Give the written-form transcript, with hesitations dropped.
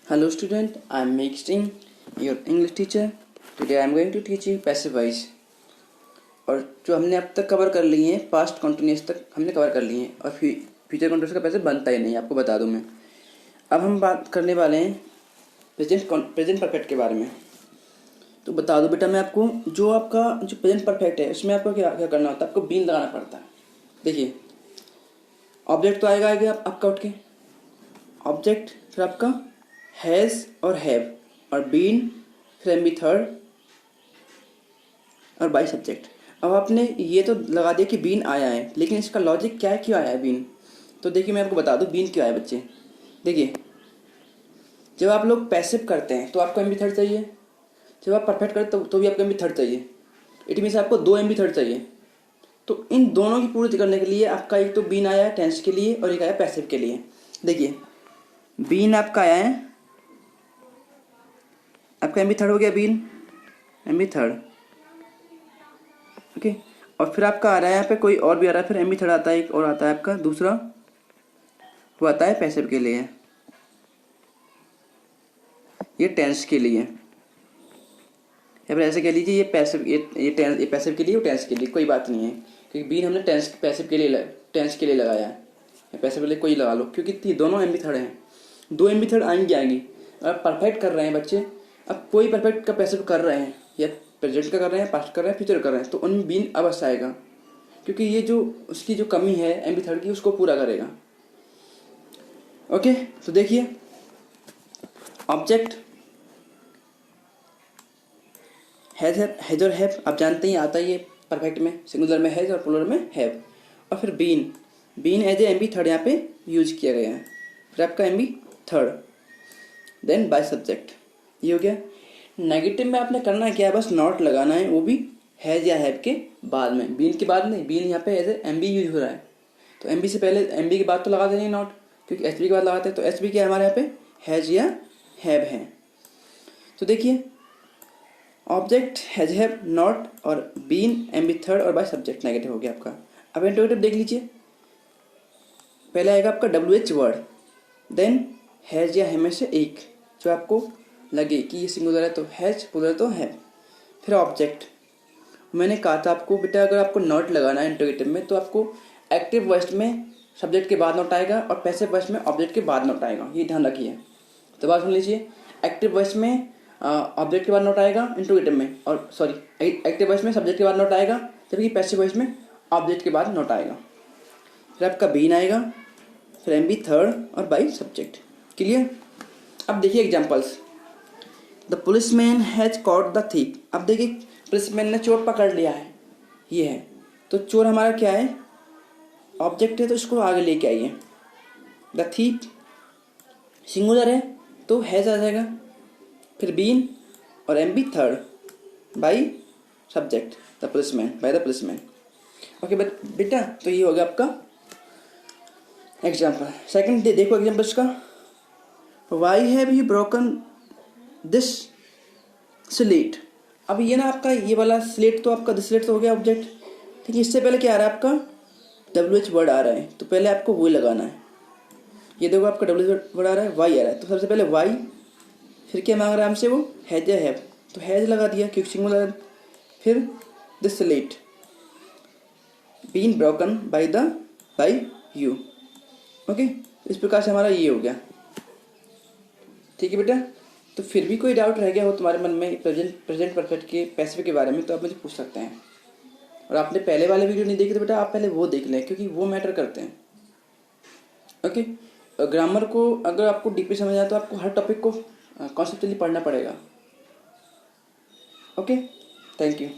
Hello student, I am Meg Singh, your English teacher. Today I am going to teach you passive voice. और जो हमने अब तक cover कर लिए हैं, पास्ट कॉन्टिन्यूस तक हमने कवर कर लिए हैं और फ्यूचर कॉन्टिन्यूस का पैसिव बनता ही नहीं, आपको बता दूं मैं। अब हम बात करने वाले हैं प्रेजेंट परफेक्ट के बारे में। तो बता दूं बेटा मैं आपको, जो आपका जो प्रेजेंट परफेक्ट है उसमें आपको क्या क्या करना होता है, आपको बीन लगाना पड़ता है। देखिए ऑब्जेक्ट तो आएगा आपका उठ के ऑब्जेक्ट, फिर आपका हैज़ और हैव और बीन, फिर एम बी थर्ड और बाई सब्जेक्ट। अब आपने ये तो लगा दिया कि बीन आया है, लेकिन इसका लॉजिक क्या है, क्यों आया है बीन। तो देखिए मैं आपको बता दूं बीन क्यों आया बच्चे। देखिए जब आप लोग पैसिव करते हैं तो आपको एम बी थर्ड चाहिए, जब आप परफेक्ट करते तो भी आपको एम बी थर्ड चाहिए। इट मीन्स आपको 2 एम बी थर्ड चाहिए। तो इन दोनों की पूर्ति करने के लिए आपका एक तो बीन आया है टेंस के लिए और एक आया पैसिव के लिए। देखिए बीन आपका आया है, आपका एम बी थर्ड हो गया been, M B third, okay. और फिर आपका आ रहा है यहाँ पे कोई और भी आ रहा है, फिर एम बी थर्ड आता है, एक और आता है आपका दूसरा, वो आता है पैसिव के लिए, ये टेंस के लिए, या फिर ऐसे कह लीजिए ये पैसिव, ये पैसिव के लिए, वो टेंस के लिए, कोई बात नहीं है क्योंकि बीन हमने पैसिव के लिए टेंस के लिए लगाया है, पैसिव के लिए कोई लगा लो क्योंकि दोनों एम बी थर्ड हैं। 2 एम बी थर्ड आएंगे। अब परफेक्ट कर रहे हैं बच्चे, अब कोई परफेक्ट का पैसिव कर रहे हैं या प्रेजेंट का कर रहे हैं, पास्ट कर रहे हैं, फ्यूचर कर रहे हैं, तो उनमें बीन अवश्य आएगा क्योंकि ये जो उसकी जो कमी है एम बी थर्ड की उसको पूरा करेगा। ओके तो देखिए ऑब्जेक्ट हैज और हैव आप जानते ही आता ही है परफेक्ट में, सिंगुलर में हैज और प्लूरल में हैव। और फिर been as a M B third यहाँ पे यूज किया गया है, फिर आपका M B third, then by subject, ये हो गया। नेगेटिव में आपने करना क्या है, बस नॉट लगाना है, वो भी हैज या हैव के बाद में, बीन के बाद नहीं। बीन यहाँ पे as a M B use हो रहा है तो एम बी से पहले, एम बी के बाद तो लगा देंगे नॉट, क्योंकि एच बी के बाद लगाते हैं। तो एच बी क्या है हमारे यहाँ पे, हैज या हैव है। तो देखिए ऑब्जेक्ट हैज हैव नॉट और बीन एम बी थर्ड और बाय सब्जेक्ट नेगेटिव हो गया आपका। अब इंटरोगेटिव देख लीजिए, पहले आएगा आपका W H word, then has या हैव में से एक जो आपको लगे कि ये सिंगुलर है तो हैज, प्लूरल तो हैव, फिर ऑब्जेक्ट। मैंने कहा था आपको बेटा अगर आपको नॉट लगाना है इंटरोगेटिव में तो आपको एक्टिव वॉइस में सब्जेक्ट के बाद नोट आएगा और पैसिव वॉइस में ऑब्जेक्ट के बाद नोट आएगा, ये ध्यान रखिए। तो बात सुन लीजिए, एक्टिव वॉइस में ऑब्जेक्ट के बाद नोट आएगा इंटरोगेटिव में, और सॉरी एक्टिव वॉइस में सब्जेक्ट के बाद नोट आएगा, जबकि पैसिव वॉइस में ऑब्जेक्ट के बाद नोट आएगा। फिर आपका बीन आएगा, फिर एम बी थर्ड और बाई सब्जेक्ट। क्लियर। अब देखिए examples. The policeman has caught the thief. अब देखिए पुलिसमैन ने चोर पकड़ लिया है, ये है, तो चोर हमारा क्या है, ऑब्जेक्ट है, तो इसको आगे लेके आइए। द थीप सिंगुलर है तो हैज आ जाएगा, फिर बीन और M B third by subject, the policeman, by the policeman. Okay बेटा, तो ये हो गया आपका एग्जाम्पल। सेकंड देखो एग्जाम्पल इसका, why have you broken this slate. अब ये ना आपका ये वाला स्लेट तो आपका दिस स्लेट तो हो गया ऑब्जेक्ट, ठीक है। इससे पहले क्या आ रहा है आपका डब्ल्यू एच वर्ड आ रहा है, तो पहले आपको वो लगाना है। ये देखो आपका डब्ल्यू एच वर्ड आ रहा है, वाई आ रहा है, तो सबसे पहले वाई, फिर क्या मांग रहा है हमसे, वो हैज या हैव, तो हैज लगा दिया क्योंकि सिंगुलर। फिर this slate been broken by you. Okay, इस प्रकार से हमारा ये हो गया, ठीक है बेटा। तो फिर भी कोई डाउट रह गया हो तुम्हारे मन में प्रेजेंट परफेक्ट के पैसिव के बारे में तो आप मुझे पूछ सकते हैं। और आपने पहले वाले वीडियो नहीं देखे तो बेटा आप पहले वो देख लें क्योंकि वो मैटर करते हैं। ओके, ग्रामर को अगर आपको डीपली समझना है तो आपको हर टॉपिक को कॉन्सेप्चुअली पढ़ना पड़ेगा। Okay, thank you.